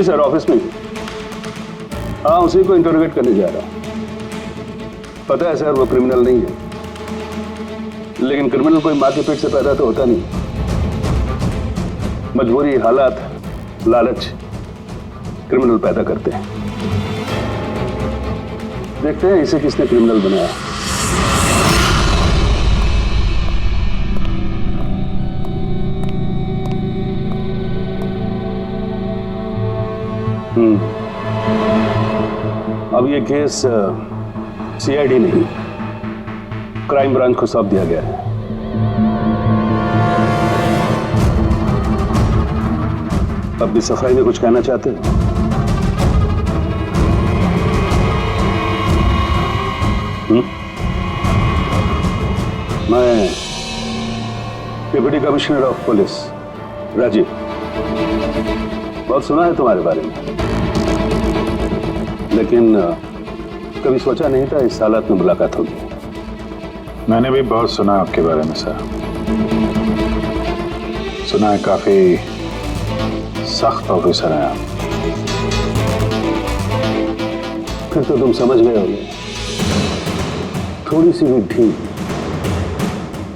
Sir, office में। हाँ, उसी को इंटरोगेट करने जा रहा हूँ। पता है सर, वो क्रिमिनल नहीं है, लेकिन क्रिमिनल कोई माँ के पेट से पैदा तो होता नहीं। मजबूरी, हालात, लालच क्रिमिनल पैदा करते हैं। देखते हैं इसे किसने क्रिमिनल बनाया। अब ये केस सीआईडी नहीं, क्राइम ब्रांच को सौंप दिया गया है। अब भी सफाई में कुछ कहना चाहते हैं? मैं deputy commissioner of police Rajeev, बहुत सुना है तुम्हारे बारे में, लेकिन कभी सोचा नहीं था इस हालत में मुलाकात होगी। मैंने भी बहुत सुना आपके बारे में सर। सुना है काफी सख्त ऑफिसर हैं आप। फिर तो तुम समझ गए होगे, थोड़ी सी भी ढील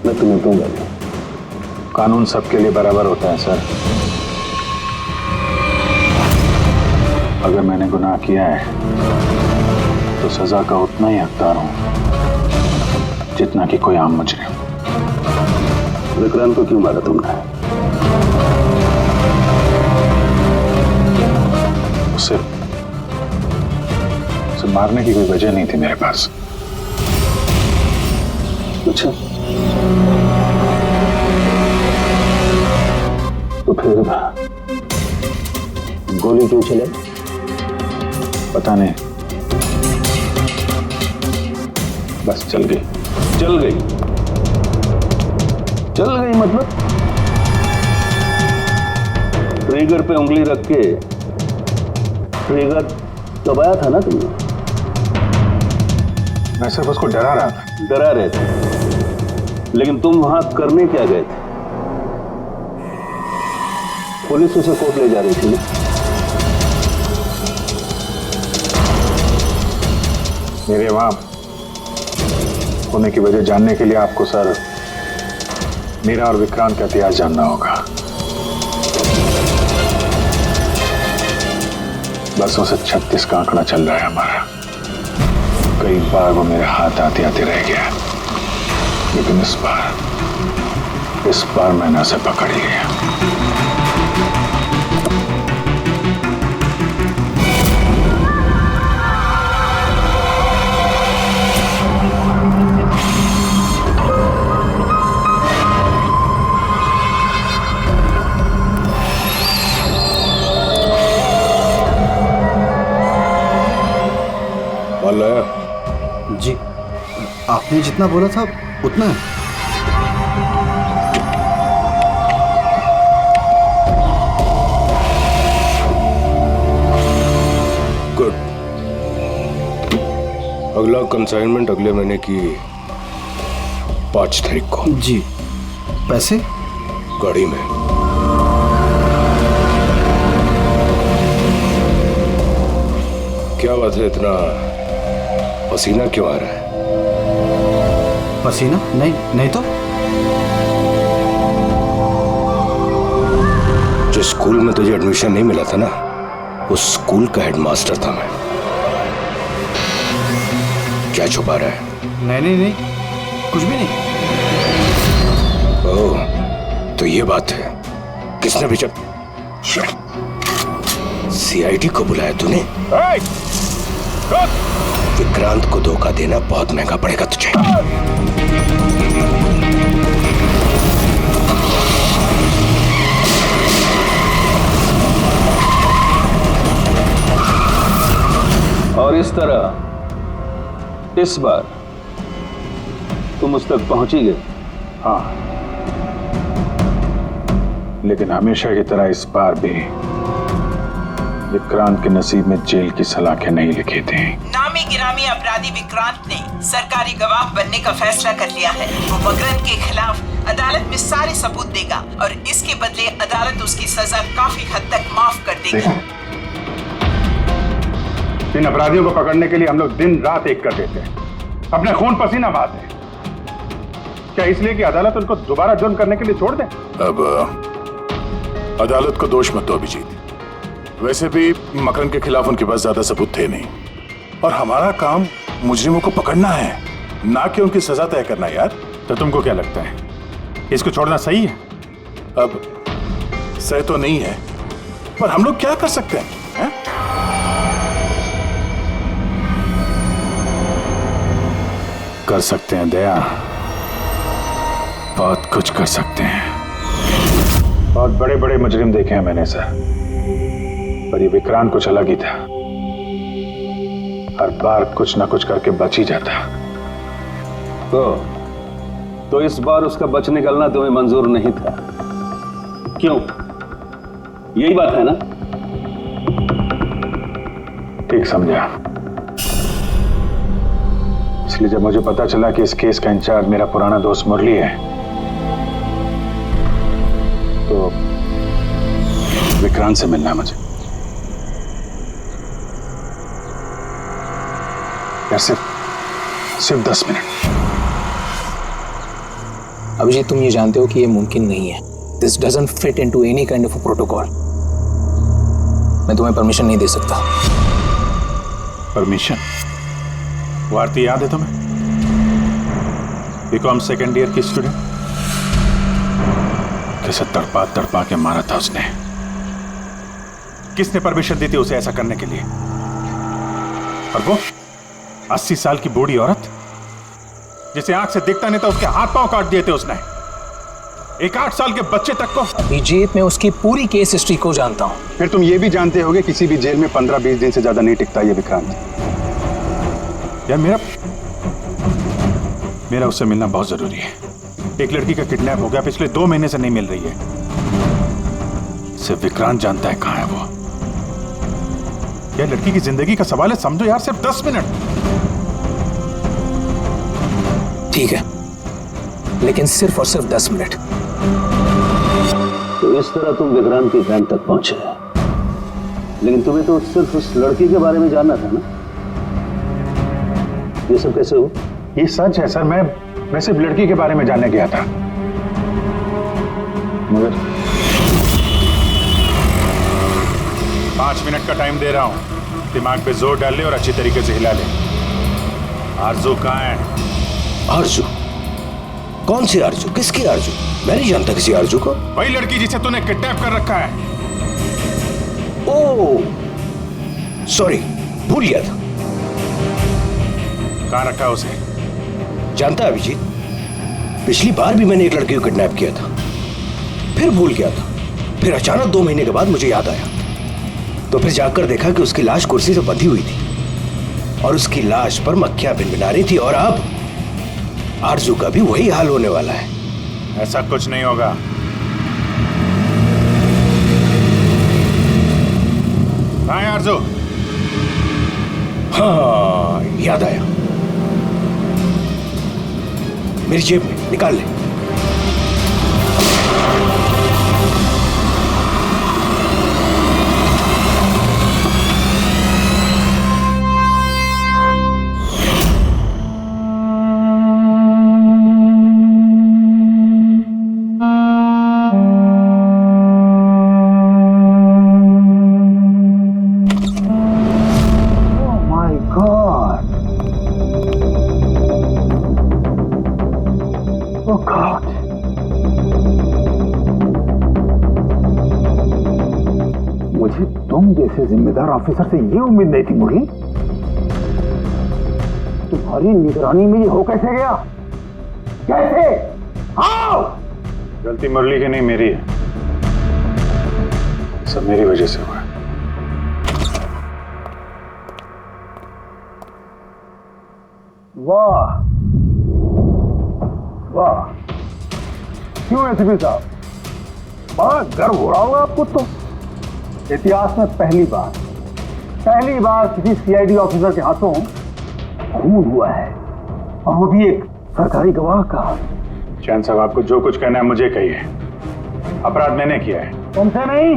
मैं तुम्हें दूंगा नहीं। कानून सबके लिए बराबर होता है सर। अगर मैंने गुनाह किया है तो सजा का उतना ही हकदार हूं जितना कि कोई आम मुजरिम। विक्रांत को क्यों मारा तुमने? उसे मारने की कोई वजह नहीं थी मेरे पास। अच्छा, तो फिर गोली क्यों चले? पता नहीं, बस चल गई। चल गई? चल गई मतलब ट्रिगर पे उंगली रख के ट्रिगर दबाया था ना तुमने? मैं सिर्फ उसको डरा रहा था। डरा रहे थे, लेकिन तुम वहां करने क्या गए थे? पुलिस उसे कोर्ट ले जा रही थी ना? मेरे वहां होने की वजह जानने के लिए आपको सर मेरा और विक्रांत का इतिहास जानना होगा। बरसों से 36 का आंकड़ा चल रहा है हमारा। कई बार वो मेरे हाथ आते आते रह गया, लेकिन इस बार मैंने उसे पकड़ लिया। जी, आपने जितना बोला था उतना है। गुड। अगला कंसाइनमेंट अगले महीने की 5 तारीख को। जी। पैसे? गाड़ी में। क्या बात है, इतना पसीना क्यों आ रहा है? पसीना? नहीं तो। जिस स्कूल में तुझे एडमिशन नहीं मिला था ना, उस स्कूल का हेडमास्टर था मैं। क्या छुपा रहा है? नहीं, कुछ भी नहीं। ओह, तो ये बात है। किसने भेजा? सीआईडी को बुलाया तूने? विक्रांत को धोखा देना बहुत महंगा पड़ेगा तुझे। और इस तरह इस बार तुम उस तक पहुंच ही गए। हाँ, लेकिन हमेशा की तरह इस बार भी विक्रांत के नसीब में जेल की सलाखें नहीं लिखी थी। नामी गिरामी अपराधी विक्रांत ने सरकारी गवाह बनने का फैसला कर लिया है। वो मकरंद के खिलाफ अदालत में सारे सबूत देगा और इसके बदले अदालत उसकी सजा काफी हद तक माफ कर देगी। इन अपराधियों को पकड़ने के लिए हम लोग दिन रात एक कर देते हैं, अपने खून पसीना बहाते हैं। क्या इसलिए कि अदालत उनको दोबारा जुर्म करने के लिए छोड़ दे? अब अदालत को दोष मत दो अभिजीत। वैसे भी मकरन के खिलाफ उनके पास ज्यादा सबूत थे नहीं, और हमारा काम मुजरिमों को पकड़ना है, ना कि उनकी सजा तय करना। यार तो तुमको क्या लगता है, इसको छोड़ना सही है? अब सही तो नहीं है, पर हम लोग क्या कर सकते हैं? कर सकते हैं दया, बहुत कुछ कर सकते हैं। बहुत बड़े बड़े मुजरिम देखे हैं मैंने सर, पर ये विक्रांत कुछ अलग ही था। हर बार कुछ ना कुछ करके बच ही जाता। तो इस बार उसका बच निकलना तुम्हें मंजूर नहीं था, क्यों? यही बात है ना? ठीक समझा। इसलिए जब मुझे पता चला कि इस केस का इंचार्ज मेरा पुराना दोस्त मुरली है, तो विक्रांत से मिलना है मुझे। यार सिर्फ 10 मिनट। अभिजीत, तुम ये जानते हो कि ये मुमकिन नहीं है। This doesn't fit into any kind of protocol. मैं तुम्हें परमिशन नहीं दे सकता। परमिशन? वो आरती याद है तुम्हें? बीकॉम सेकेंड ईयर की स्टूडेंट, कैसे तड़पा तड़पा के मारा था उसने। किसने परमिशन दी थी उसे ऐसा करने के लिए? और वो 80 साल की बूढ़ी औरत जिसे आंख से दिखता नहीं था, उसके हाथ पांव काट दिए थे उसने। एक 8 साल के बच्चे तक को। अभिजीत, मैं उसकी पूरी केस हिस्ट्री को जानता हूं। फिर तुम ये भी जानते होगे किसी भी जेल में 15-20 दिन से ज्यादा नहीं टिकता ये विक्रांत। यार मेरा उससे मिलना बहुत जरूरी है। एक लड़की का किडनैप हो गया, पिछले 2 महीने से नहीं मिल रही है। सिर्फ विक्रांत जानता है कहां है वो। यह लड़की की जिंदगी का सवाल है, समझो यार, सिर्फ 10 मिनट। ठीक है, लेकिन सिर्फ और सिर्फ 10 मिनट। तो इस तरह तुम विक्रांत के कैंप तक पहुंचे, लेकिन तुम्हें तो सिर्फ उस लड़की के बारे में जानना था ना? ये सब कैसे हो? ये सच है सर, मैं सिर्फ लड़की के बारे में जानने गया था, मगर 5 मिनट का टाइम दे रहा हूं। दिमाग पे जोर डाल ले और अच्छी तरीके से हिला ले। आरजू कहां है? आरजू? कौन सी आरजू? किसकी आरजू? मैं नहीं जानता किसी आरजू को। वही लड़की जिसे तूने किडनैप कर रखा है। ओह सॉरी, भूल गया था। कहां रखा है उसे? जानता है अभिजीत, पिछली बार भी मैंने एक लड़की को किडनैप किया था, फिर भूल गया था। फिर अचानक 2 महीने के बाद मुझे याद आया, तो फिर जाकर देखा कि उसकी लाश कुर्सी से बंधी हुई थी और उसकी लाश पर मक्खियां भिनभिना रही थी। और अब आरजू का भी वही हाल होने वाला है। ऐसा कुछ नहीं होगा। कहां है आरजू? हाँ, याद आया, मेरी जेब में, निकाल ले। मुझे तुम जैसे जिम्मेदार ऑफिसर से ये उम्मीद नहीं थी मुरली। तुम्हारी निगरानी में ये हो कैसे गया? कैसे? हाउ? गलती मुरली की नहीं, मेरी है। सब मेरी वजह से हुआ। वाह वाह, क्यों एसपी साहब, बड़ा गर्व हो रहा होगा आपको। तो इतिहास में पहली बार किसी सीआईडी ऑफिसर के हाथों खून हुआ है, और वो भी एक सरकारी गवाह का। चैन साहब, आपको जो कुछ कहना है मुझे कहिए। अपराध मैंने किया है, तुमसे नहीं।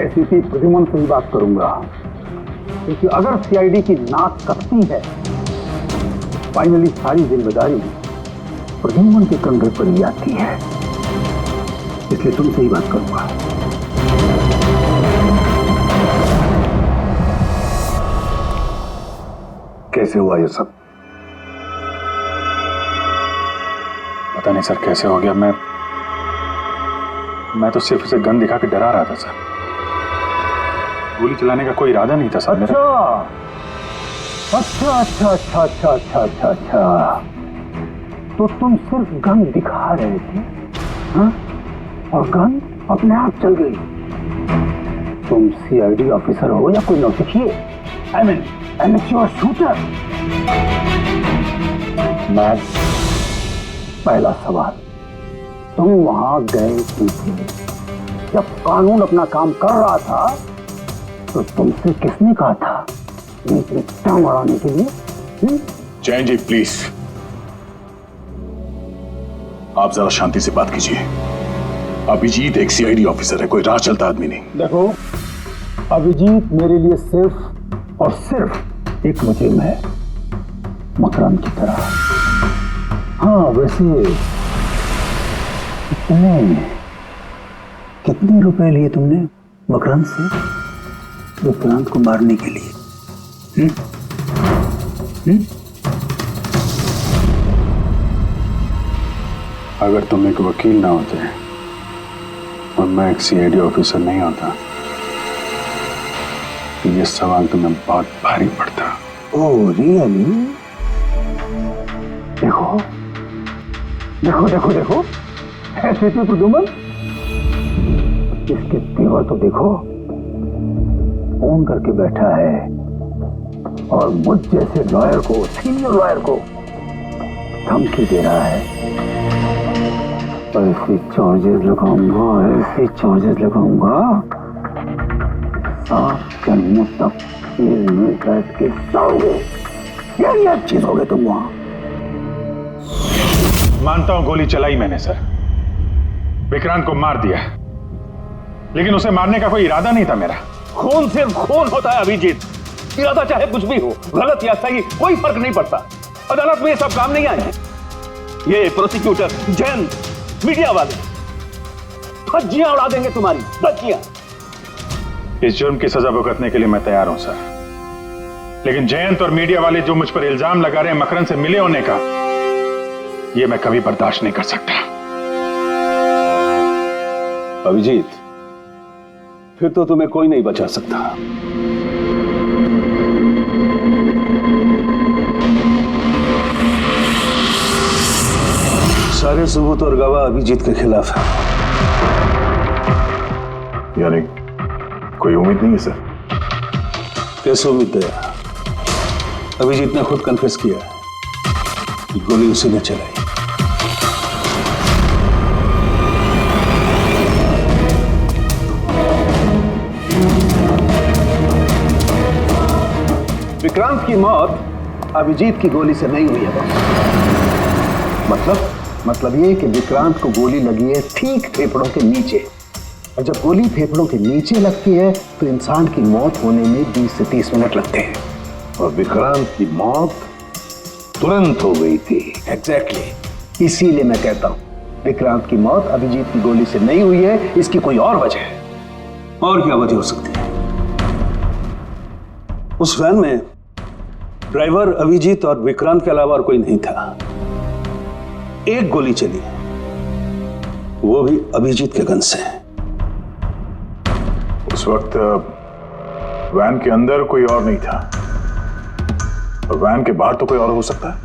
एसीपी प्रद्युमन से ही बात करूंगा। क्योंकि अगर सीआईडी की नाक कटती है, फाइनली सारी जिम्मेदारी प्रद्युम्न के कंधे पर ही आती है। इसलिए तुमसे ही बात करूंगा। कैसे हुआ ये सब? पता नहीं सर कैसे हो गया। मैं तो सिर्फ उसे गन दिखा के डरा रहा था सर। गोली चलाने का कोई इरादा नहीं था सर मेरा। अच्छा। तो तुम सिर्फ गन दिखा रहे थे, हाँ? और गन अपने आप चल गई। तुम सीआईडी ऑफिसर हो या कोई नौसिखिए? I mean amateur shooter. मैं पहला सवाल, तुम वहां गए क्यों थे? जब कानून अपना काम कर रहा था तो तुमसे किसने कहा था बीच में टांग अड़ाने के लिए? जैन जी प्लीज, आप जरा शांति से बात कीजिए। अभिजीत एक सीआईडी ऑफिसर है, कोई राह चलता आदमी नहीं। देखो, अभिजीत मेरे लिए सिर्फ और सिर्फ एक मुजरिम है, मकरंद की तरह। हाँ, वैसे कितने रुपए लिए तुमने मकरंद से विक्रांत को मारने के लिए? अगर तुम एक वकील ना होते और मैं एक सीआईडी ऑफिसर नहीं होता तो ये सवाल तुम्हें बहुत भारी पड़ता। Oh really? देखो देखो देखो देखो, ऐसे थे प्रद्युम्न। इसके तेवर तो देखो, फोन करके बैठा है और मुझ जैसे लॉयर को, सीनियर लॉयर को धमकी दे रहा है। ऐसे चार्जेस लगाऊंगा साफ जन्मों तक जेल में बैठ के सोओगे। यही अब चीज हो गए तुम वहां। मानता हूं गोली चलाई मैंने सर, विक्रांत को मार दिया, लेकिन उसे मारने का कोई इरादा नहीं था मेरा। खून सिर्फ खून होता है अभिजीत, इरादा चाहे कुछ भी हो, गलत या सही कोई फर्क नहीं पड़ता। अदालत में ये सब काम नहीं आए हैं। ये प्रोसिक्यूटर, जैन, मीडिया वाले धज्जियां उड़ा देंगे तुम्हारी, धज्जियां। इस जुर्म की सजा भुगतने के लिए मैं तैयार हूं सर, लेकिन जयंत और मीडिया वाले जो मुझ पर इल्जाम लगा रहे हैं मकरंद से मिले होने का, ये मैं कभी बर्दाश्त नहीं कर सकता। अभिजीत, फिर तो तुम्हें कोई नहीं बचा सकता। सारे सबूत और गवाह अभिजीत के खिलाफ है। यानी कोई उम्मीद नहीं है सर? कैसे उम्मीद है? अभिजीत ने खुद कन्फेस किया है कि गोली उसी ने चलाई। विक्रांत की मौत अभिजीत की गोली से नहीं हुई है बॉस। मतलब ये कि विक्रांत को गोली लगी है ठीक फेफड़ों के नीचे, और जब गोली फेफड़ों के नीचे लगती है तो इंसान की मौत होने में 20 से 30 मिनट लगते हैं, और विक्रांत की मौत तुरंत हो गई थी। एग्जैक्टली, इसीलिए मैं कहता हूं विक्रांत की मौत अभिजीत की गोली से नहीं हुई है, इसकी कोई और वजह है। और क्या वजह हो सकती है? उस वैन में ड्राइवर अभिजीत और विक्रांत के अलावा और कोई नहीं था। एक गोली चली, वो भी अभिजीत के गन से। उस वक्त वैन के अंदर कोई और नहीं था, और वैन के बाहर तो कोई और हो सकता है।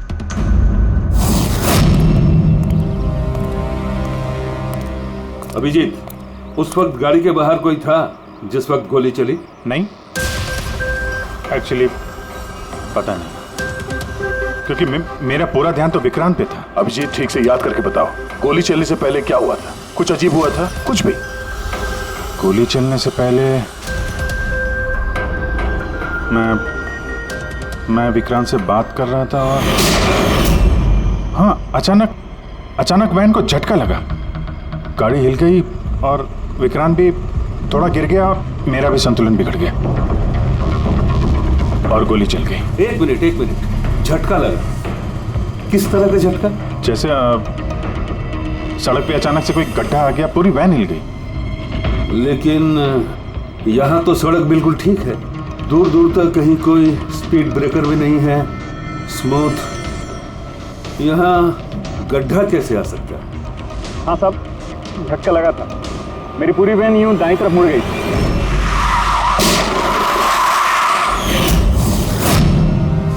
अभिजीत, उस वक्त गाड़ी के बाहर कोई था जिस वक्त गोली चली? नहीं, एक्चुअली पता नहीं, क्योंकि मेरा पूरा ध्यान तो विक्रांत पे था। अभिजीत, ठीक से याद करके बताओ, गोली चलने से पहले क्या हुआ था? कुछ अजीब हुआ था? कुछ भी? गोली चलने से पहले मैं विक्रांत से बात कर रहा था और हाँ, अचानक वैन को झटका लगा, गाड़ी हिल गई और विक्रांत भी थोड़ा गिर गया और मेरा भी संतुलन बिगड़ गया। और गोली चल गई। एक मिनट, झटका लगा। किस तरह का झटका? जैसे सड़क पे अचानक से कोई गड्ढा आ गया, पूरी वैन हिल गई। लेकिन यहाँ तो सड़क बिल्कुल ठीक है, दूर दूर तक कहीं कोई स्पीड ब्रेकर भी नहीं है, स्मूथ। यहाँ गड्ढा कैसे आ सकता है? हाँ साहब, झटका लगा था। मेरी पूरी वैन यूं दाईं तरफ मुड़ गई।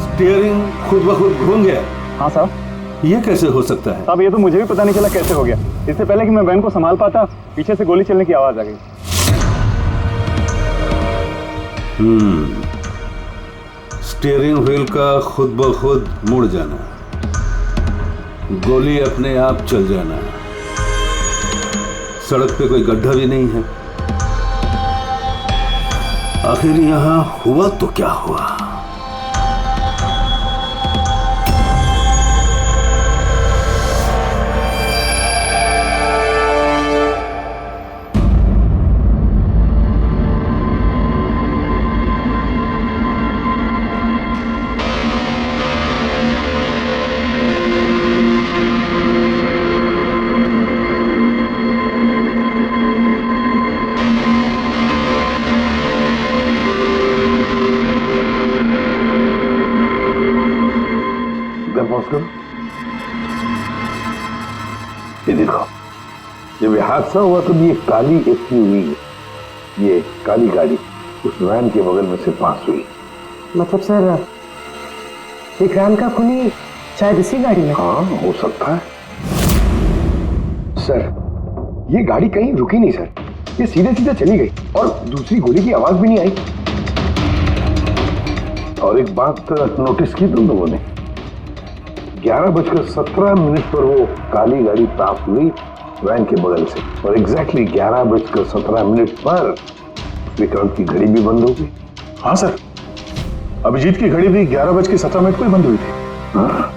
स्टीयरिंग खुद ब खुद घूम गया? हाँ साहब। ये कैसे हो सकता है? साहब ये तो मुझे भी पता नहीं चला कैसे हो गया। इससे पहले कि मैं वैन को संभाल पाता, पीछे से गोली चलने की आवाज आ गई। स्टीयरिंग व्हील का खुद ब खुद मुड़ जाना, गोली अपने आप चल जाना, सड़क पे कोई गड्ढा भी नहीं है। आखिर यहां हुआ तो क्या हुआ? ये देखो, जब ये हादसा हुआ तो ये काली एसयूवी, ये काली गाड़ी उस वैन के बगल में से पास हुई। मतलब सर, विक्रांत का खूनी शायद इसी गाड़ी में? हाँ, हो सकता है। सर, ये गाड़ी कहीं रुकी नहीं सर, ये सीधे सीधे चली गई और दूसरी गोली की आवाज भी नहीं आई। और एक बात नोटिस की तुम लोगों ने, 11:17 पर वो काली गाड़ी पास हुई वैन के बगल से, और एग्जैक्टली 11:17 पर विक्रांत की घड़ी भी बंद हो गई। हाँ सर, अभिजीत की घड़ी भी 11:17 को ही बंद हुई थी। हाँ?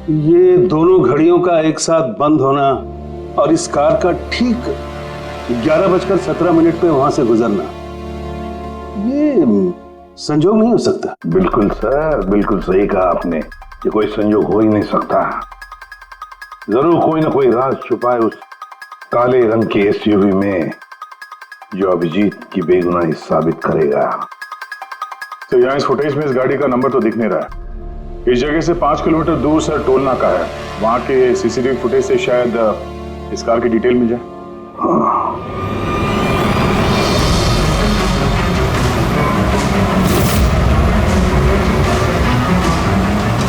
ये दोनों घड़ियों का एक साथ बंद होना और इस कार का ठीक 11:17 पे वहां से गुजरना, ये संजोग नहीं हो सकता। बिल्कुल सर, बिल्कुल सही कहा आपने, ये कोई संजोग हो ही नहीं सकता। जरूर कोई ना कोई राज छुपा है उस काले रंग के एसयूवी में, जो अभिजीत की बेगुनाही साबित करेगा। तो यहाँ इस फुटेज में इस गाड़ी का नंबर तो दिख नहीं रहा है। इस जगह से 5 किलोमीटर दूर सर टोल नाका है, वहां के सीसीटीवी फुटेज से शायद इस कार की डिटेल मिल जाए। हाँ।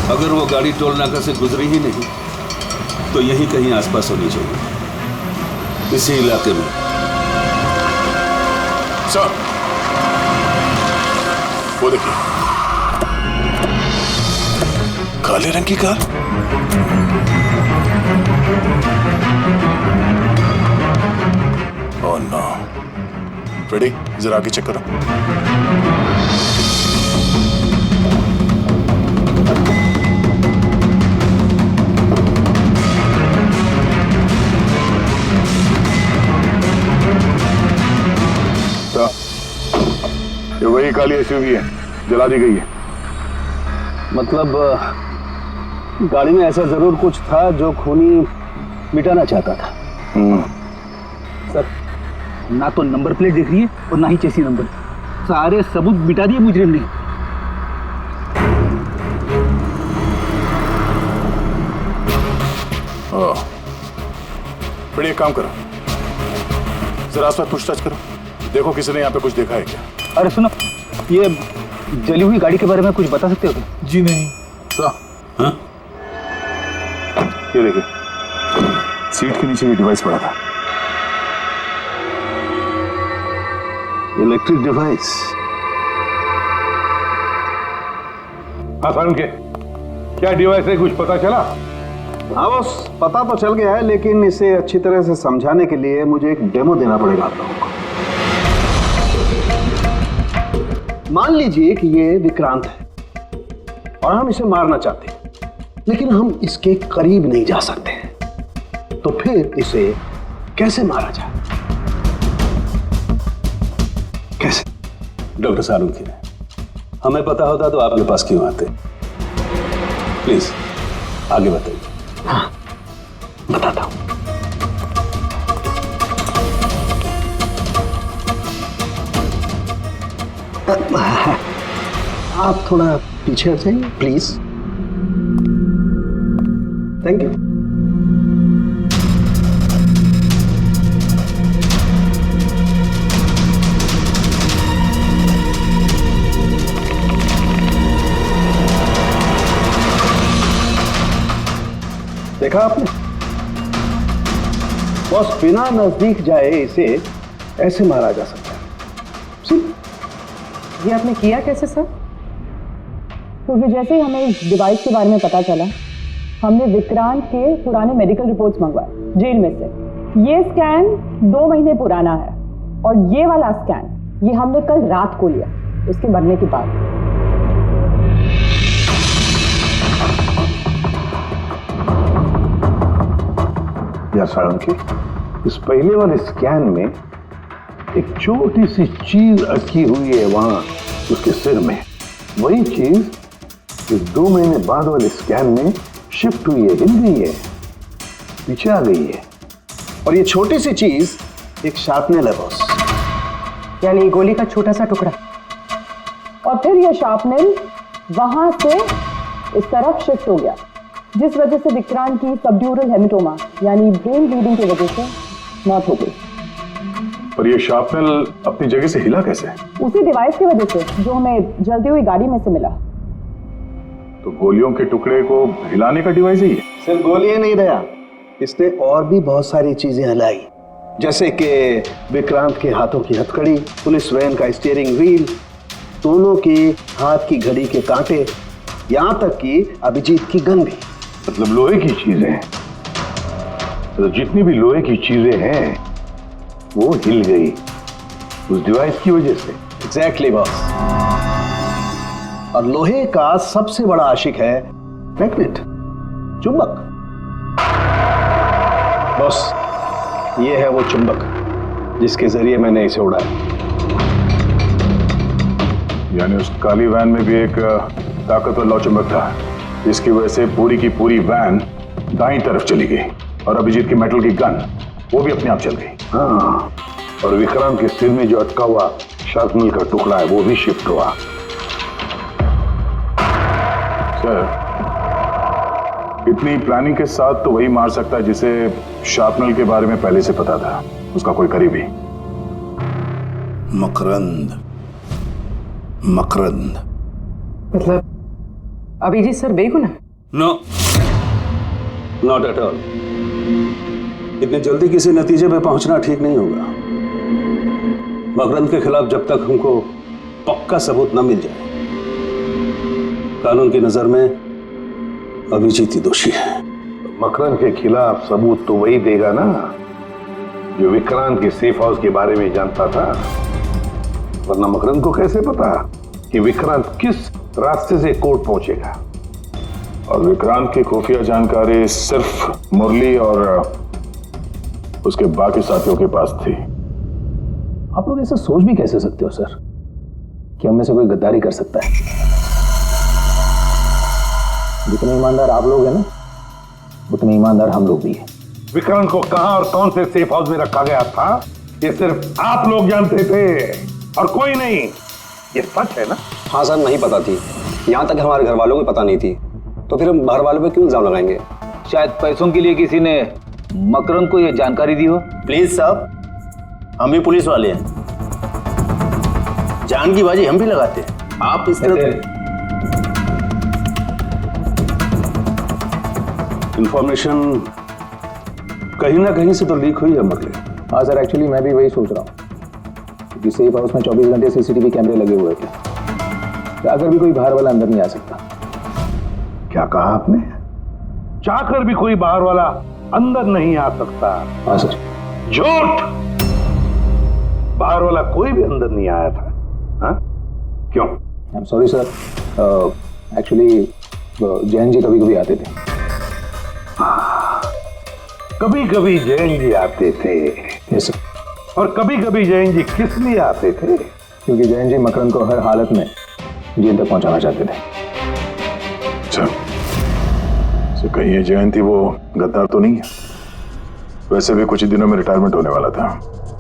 अगर वो गाड़ी टोल नाका से गुजरी ही नहीं तो यहीं कहीं आसपास होनी चाहिए, इसी इलाके में। सर, वो देखिए, काले रंग की कार। Oh no. फ्रेडी, जरा आगे चेक करो। ये वही काली एसयूवी है, जला दी गई है। मतलब गाड़ी में ऐसा जरूर कुछ था जो खूनी मिटाना चाहता था। सर, ना तो नंबर प्लेट दिख रही है और ना ही चेसी नंबर, सारे सबूत मिटा दिए मुजरिम ने। बड़ी एक काम करो, जरा आसपास पूछताछ करो, देखो किसी ने यहाँ पे कुछ देखा है क्या। अरे सुनो, ये जली हुई गाड़ी के बारे में कुछ बता सकते हो क्या? जी नहीं। हाँ? ये देखिए, सीट के नीचे ये डिवाइस पड़ा था। Electric device. हाँ सर, उनके क्या डिवाइस है, कुछ पता चला? हाँ बस, पता तो चल गया है, लेकिन इसे अच्छी तरह से समझाने के लिए मुझे एक डेमो देना पड़ेगा आप लोगों को। मान लीजिए कि ये विक्रांत है और हम इसे मारना चाहते हैं, लेकिन हम इसके करीब नहीं जा सकते, तो फिर इसे कैसे मारा जाए? कैसे? डॉक्टर सारूखी, हमें पता होता तो आपके पास क्यों आते? प्लीज आगे बताइए। हाँ, बताता हूं। आप थोड़ा पीछे हट जाइए प्लीज। Thank you. देखा आपने बॉस, बिना नजदीक जाए इसे ऐसे मारा जा सकता है। ये आपने किया कैसे सर? क्योंकि जैसे ही हमें इस डिवाइस के बारे में पता चला, हमने विक्रांत के पुराने मेडिकल रिपोर्ट्स मंगवाए जेल में से। ये स्कैन 2 महीने पुराना है और ये वाला स्कैन ये हमने कल रात को लिया उसके मरने के बाद। सारंगी, इस पहले वाले स्कैन में एक छोटी सी चीज अटकी हुई है वहां उसके सिर में। वही चीज इस 2 महीने बाद वाले स्कैन में शिफ्ट हुई है, हिल गई है, पीछे आ गई है। और ये छोटी सी चीज एक शार्पनेल है बॉस। यानी गोली का छोटा सा टुकड़ा। और फिर ये शार्पनेल वहां से इस तरफ शिफ्ट हो गया, जिस वजह से विक्रांत की सबड्यूरल हेमेटोमा यानी ब्रेन ब्लीडिंग की वजह से मौत हो गई। पर ये शार्पनेल अपनी जगह से हिला कैसे? उसी डिवाइस की वजह से जो हमें जलती हुई गाड़ी में से मिला। तो गोलियों के टुकड़े को हिलाने का डिवाइस ही है? सिर्फ गोलियां नहीं दया, इसने और भी बहुत सारी चीजें हिलाई, जैसे कि विक्रांत के हाथों की हथकड़ी, पुलिस वैन का स्टीयरिंग व्हील, दोनों के हाथ की घड़ी के कांटे, यहां तक कि अभिजीत की गन भी। मतलब लोहे की चीजें, तो जितनी भी लोहे की चीजें हैं वो हिल गई उस डिवाइस की वजह से। Exactly boss. और लोहे का सबसे बड़ा आशिक है मैग्नेट, चुंबक। बॉस, ये है वो चुंबक जिसके जरिए मैंने इसे उड़ाया। यानी उस काली वैन में भी एक ताकतवर लौ चुंबक था, जिसकी वजह से पूरी की पूरी वैन दाईं तरफ चली गई और अभिजीत की मेटल की गन वो भी अपने आप चल गई। हाँ, और विक्रांत के सिर में जो अटका हुआ शार्पनेल का टुकड़ा है वो भी शिफ्ट हुआ। सर, इतनी प्लानिंग के साथ तो वही मार सकता है जिसे शार्पनेल के बारे में पहले से पता था, उसका कोई करीबी। मकरंद। मकरंद मतलब अभिजीत सर बेगुनाह? No, not at all. इतनी जल्दी किसी नतीजे पे पहुंचना ठीक नहीं होगा। मकरंद के खिलाफ जब तक हमको पक्का सबूत न मिल जाए, कानून की नजर में अभिजीत ही दोषी है। मकरंद के खिलाफ सबूत तो वही देगा ना जो विक्रांत के सेफ हाउस के बारे में जानता था, वरना मकरंद को कैसे पता कि विक्रांत किस रास्ते से कोर्ट पहुंचेगा। और विक्रांत की खुफिया जानकारी सिर्फ मुरली और उसके बाकी साथियों के पास थी। आप लोग ऐसा सोच भी कैसे सकते हो सर कि हम में से कोई गद्दारी कर सकता है? जितने ईमानदार आप लोग हैं ना, उतने ईमानदार हम लोग भी हैं। विक्रांत को कहां और कौन से सेफ हाउस में रखा गया था ये सिर्फ आप लोग जानते थे और कोई नहीं। ये सच है ना? हाँ सर, नहीं पता थी। यहाँ तक हमारे घर वालों को पता नहीं थी, तो फिर हम बाहर वालों पे क्यों इल्जाम लगाएंगे? शायद पैसों के लिए किसी ने मकरंद को यह जानकारी दी हो। प्लीज साहब, हम भी पुलिस वाले हैं, जान की बाजी हम भी लगाते हैं। आप इस तरह इंफॉर्मेशन कहीं ना कहीं से तो लीक हुई है मकले। हाँ सर, एक्चुअली मैं भी वही सोच रहा हूँ, क्योंकि सेफ हाउस में 24 घंटे सीसीटीवी कैमरे लगे हुए थे, तो अगर भी कोई बाहर वाला अंदर नहीं आ सकता। क्या कहा आपने? चाहकर भी कोई बाहर वाला अंदर नहीं आ सकता? हाँ सर। झूठ! बाहर वाला कोई भी अंदर नहीं आया था। हाँ? क्यों? I am sorry sir, actually Jain ji कभी कभी आते थे। कभी कभी जैन जी आते थे? Yes sir. और कभी कभी जैन जी किस लिए आते थे? क्योंकि जैन जी मकरंद को हर हालत में जेल तक पहुंचाना चाहते थे। अच्छा, तो कहीं ये जयंती वो गद्दार तो नहीं है? वैसे भी कुछ ही दिनों में रिटायरमेंट होने वाला था,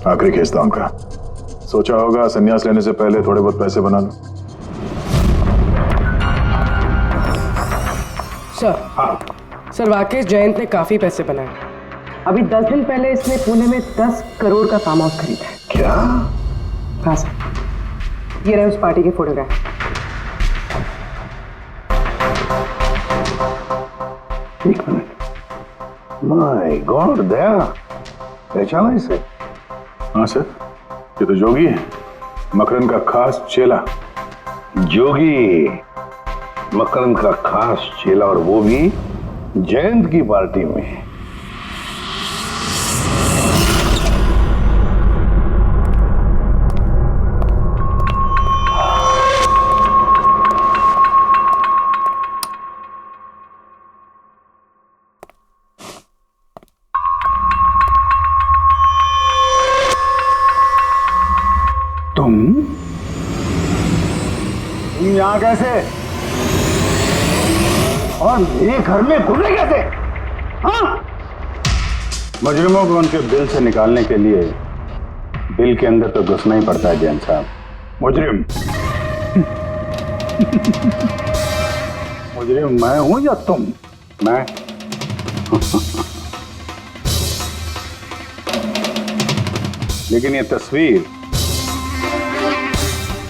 आखिरी केस था उनका। सोचा होगा संन्यास लेने से पहले थोड़े बहुत पैसे बना लो। सर, हाँ सर, वाकई जयंत ने काफी पैसे बनाए। अभी 10 दिन पहले इसने पुणे में 10 करोड़ का फार्म हाउस खरीदा है। क्या? हाँ सर, ये रहे उस पार्टी के फोटोग्राफ। एक मिनट, माय गॉड, दया पहचाना इसे? हाँ सर, ये तो जोगी है, मकरन का खास चेला। जोगी, मकरन का खास चेला, और वो भी जयंत की पार्टी में। तुम यहां कैसे और मेरे घर में घुसे कैसे? हाँ? मुजरिमों को उनके बिल से निकालने के लिए बिल के अंदर तो घुसना ही पड़ता है जैन साहब। मुजरिम मुजरिम मैं हूं या तुम? मैं लेकिन ये तस्वीर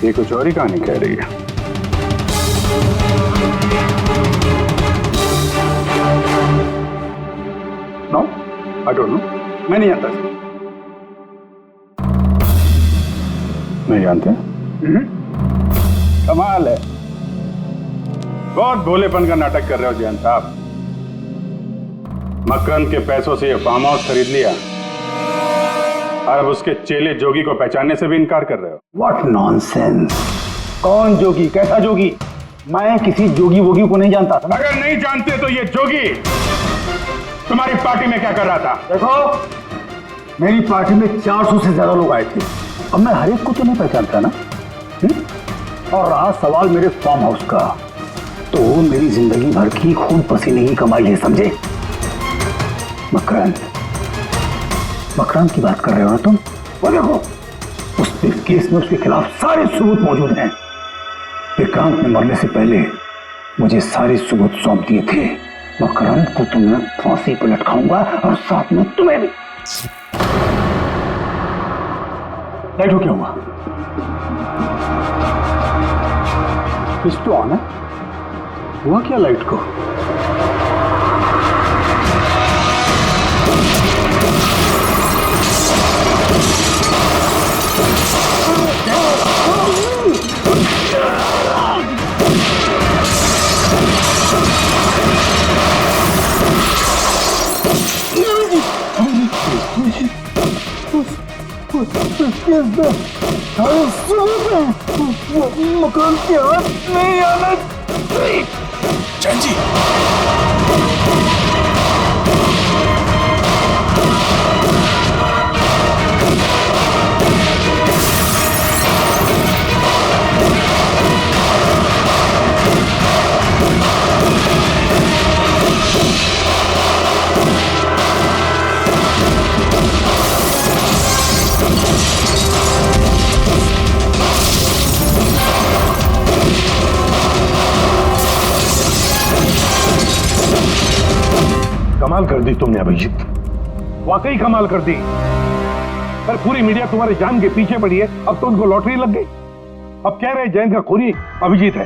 ये कुछ और ही कहानी कह रही है। नो, आई डोंट नो, मैं नहीं जानता। नहीं जानते? कमाल है, बहुत भोलेपन का नाटक कर रहे हो जयंत साहब। मकरन के पैसों से ये फार्म हाउस खरीद लिया और अब उसके चेले जोगी को पहचानने से भी इनकार कर रहे हो। What nonsense! कौन जोगी? कैसा जोगी? मैं किसी जोगी वोगी को नहीं जानता। अगर नहीं जानते तो ये जोगी तुम्हारी पार्टी में क्या कर रहा था? देखो, मेरी पार्टी में 400 से ज्यादा लोग आए थे। अब मैं हर एक को तो नहीं पहचानता ना। और रहा सवाल मेरे फार्म हाउस का, तो मेरी जिंदगी भर की खून पसीने की कमाई है, समझे? मकरन की बात कर रहे हो ना तुम? वो देखो, उस केस में उसके खिलाफ सारे सबूत मौजूद हैं। विक्रांत ने मरने से पहले मुझे सारे सबूत सौंप दिए थे। मकरन को तो मैं फांसी पर लटकाऊंगा और साथ में तुम्हें भी। लाइट हो क्या हुआ? स्विच तो ऑन है। हुआ क्या लाइट को? मकान के हाथ नहीं आना चाहिए। जी कमाल कर दी तुमने अभिजीत, वाकई कमाल कर दी। पर पूरी मीडिया तुम्हारे जान के पीछे पड़ी है, अब तो उनको लॉटरी लग गई। अब कह रहे जयंत का खूनी अभिजीत है।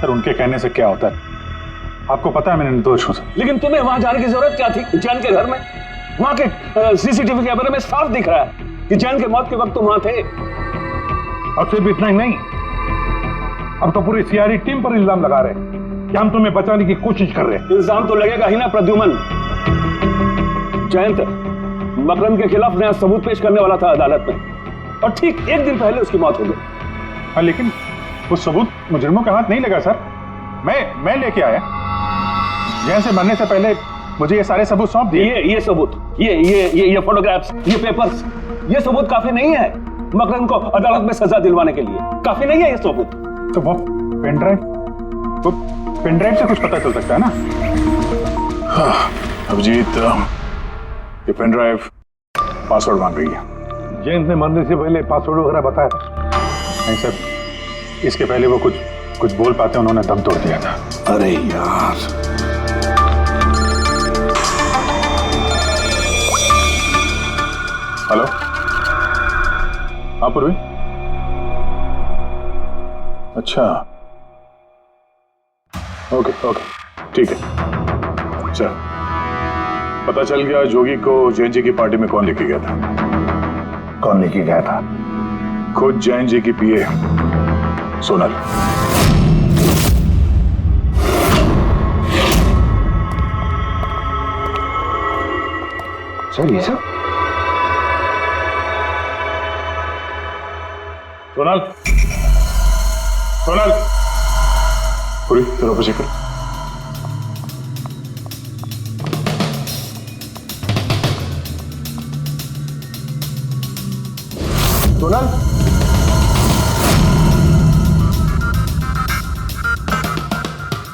सर, उनके कहने से क्या होता है? आपको पता है मैं निर्दोष हूं। लेकिन तुम्हें वहां जाने की जरूरत क्या थी? जैन के घर में, वहां के सीसीटीवी कैमरे में साफ दिख रहा है कि जैन के मौत के वक्त तुम वहां थे। और सिर्फ इतना ही नहीं, अब तो पूरी सीआईडी टीम पर इल्जाम लगा रहे हैं कि हम तुम्हें बचाने की कोशिश कर रहे हैं। इल्जाम तो लगेगा ही ना प्रद्युमन। जयंत मकरन के खिलाफ नया सबूत पेश करने वाला था अदालत में, और ठीक एक दिन पहले उसकी मौत हो गई। हाँ, लेकिन वो सबूत मुजरिमों के हाथ नहीं लगा सर। मैं लेके आया। जैन से मरने से पहले मुझे ये सारे सबूत सौंप दिए। ये सबूत, ये फोटोग्राफ्स, ये पेपर्स, ये सबूत काफी नहीं है मकरन को अदालत में सजा दिलवाने के लिए। काफी नहीं है ये सबूत। तो वो पेन ड्राइव? तो पेन ड्राइव से कुछ पता चल सकता है ना? हाँ, अभिजीत, ये पेन ड्राइव पासवर्ड मांग रही है। जयंत ने मरने से पहले पासवर्ड वगैरह बताया? नहीं सर, इसके पहले वो कुछ बोल पाते उन्होंने दम तोड़ दिया था। अरे यार, हेलो, हाँ पूर्वी। अच्छा, ओके ओके, ठीक है। अच्छा, पता चल गया जोगी को जैन जी की पार्टी में कौन लेके गया था? कौन लेके गया था? खुद जैन जी की पीए सोनल। सर ये सब? सोनल, सोनल, पूरी तेरा ऊपर चेक कर। सोनल,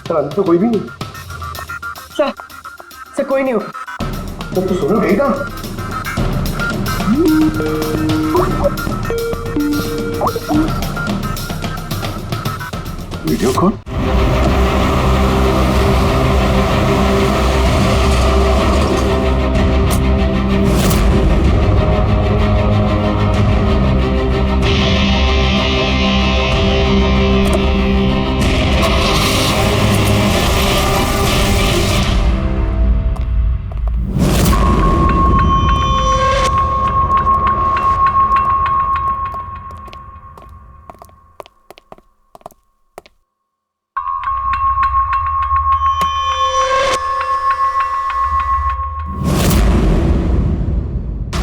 सर अंदर तो कोई भी नहीं। सर कोई नहीं होगा। तो सोनल गई कहाँ? Video call?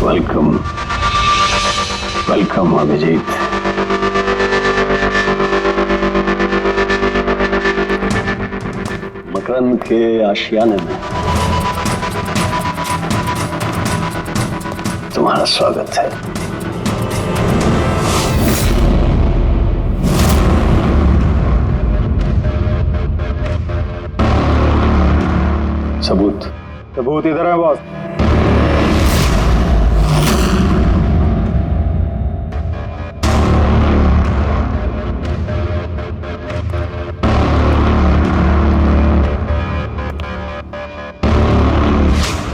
Welcome, welcome Abhijeet. Makarand के आशियाने में तुम्हारा स्वागत है। सबूत? सबूत इधर है बॉस।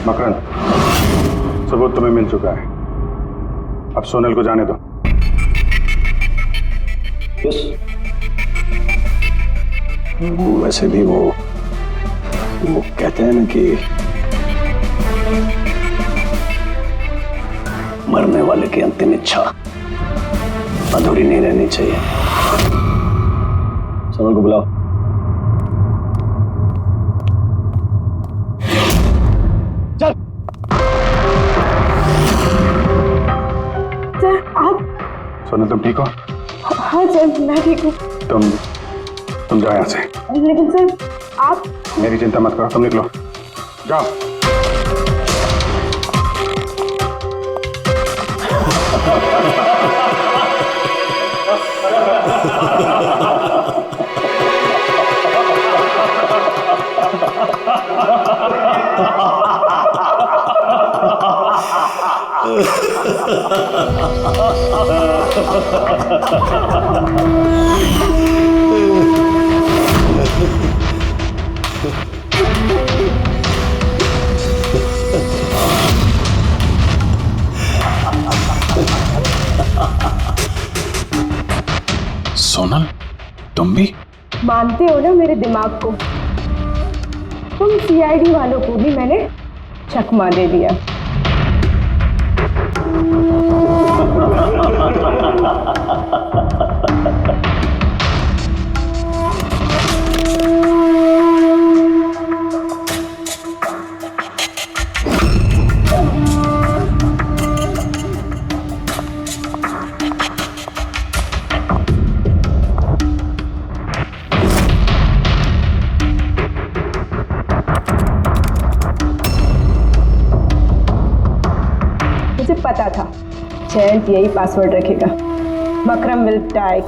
मकरंद, सबूत तुम्हें मिल चुका है, अब सोनल को जाने दो। यस। वैसे भी वो कहते हैं ना कि मरने वाले की अंतिम इच्छा अधूरी नहीं रहनी चाहिए। सोनल को बुलाओ। सोनल तुम ठीक हो? हाँ सर, मैं ठीक हूँ। तुम जाओ यहाँ से। लेकिन सर आप? मेरी चिंता मत करो, तुम निकलो, जाओ। सोनल, तुम भी मानते हो ना मेरे दिमाग को? तुम सीआईडी वालों को भी मैंने चकमा दे दिया। मुझे पता था जयंत यही पासवर्ड रखेगा। Makaram will die.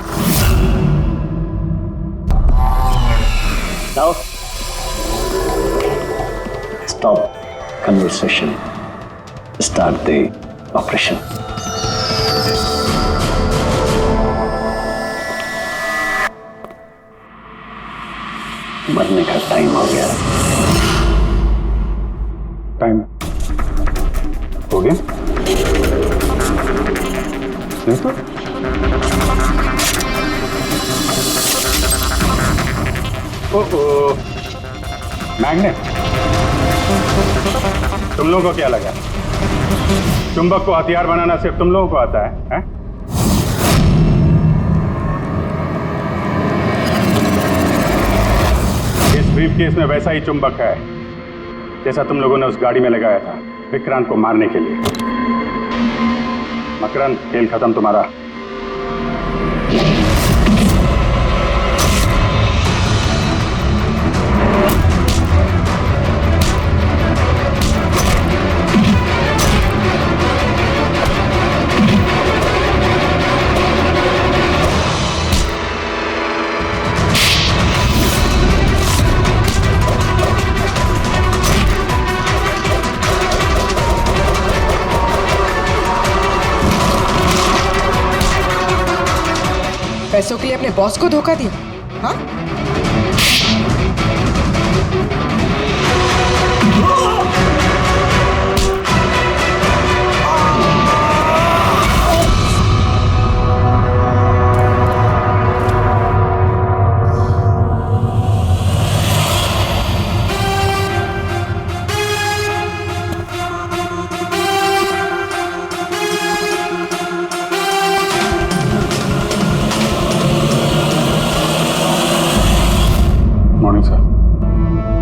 Now, stop conversation. Start the operation. मरने का टाइम हो गया। टाइम हो गया? नहीं तो ओहो, मैग्नेट। तुम लोगों को क्या लगा चुंबक को हथियार बनाना सिर्फ तुम लोगों को आता है? इस ब्रीफकेस में वैसा ही चुंबक है जैसा तुम लोगों ने उस गाड़ी में लगाया था विक्रांत को मारने के लिए। मकरंद, खेल खत्म तुम्हारा। पैसों के लिए अपने बॉस को धोखा दिया? हाँ?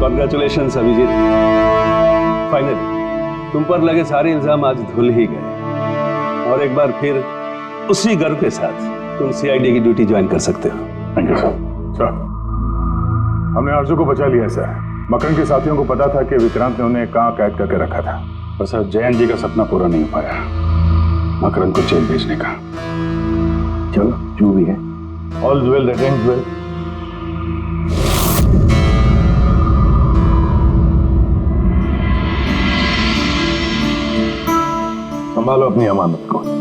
कॉन्ग्रेचुलेशन अभिजीत, फाइनली तुम पर लगे सारे इल्जाम आज धुल ही गए और एक बार फिर उसी गर्व के साथ तुम सीआईडी की ड्यूटी ज्वाइन कर सकते हो। Thank you sir. सर, हमने आरजू को बचा लिया सर। मकरन के साथियों को पता था कि विक्रांत ने उन्हें कहाँ कैद करके रखा था, पर सर जयंत जी का सपना पूरा नहीं हो पाया मकरन को जेल भेजने का। चलो जो भी है, all well that ends well. संभालो अपनी अमानत को।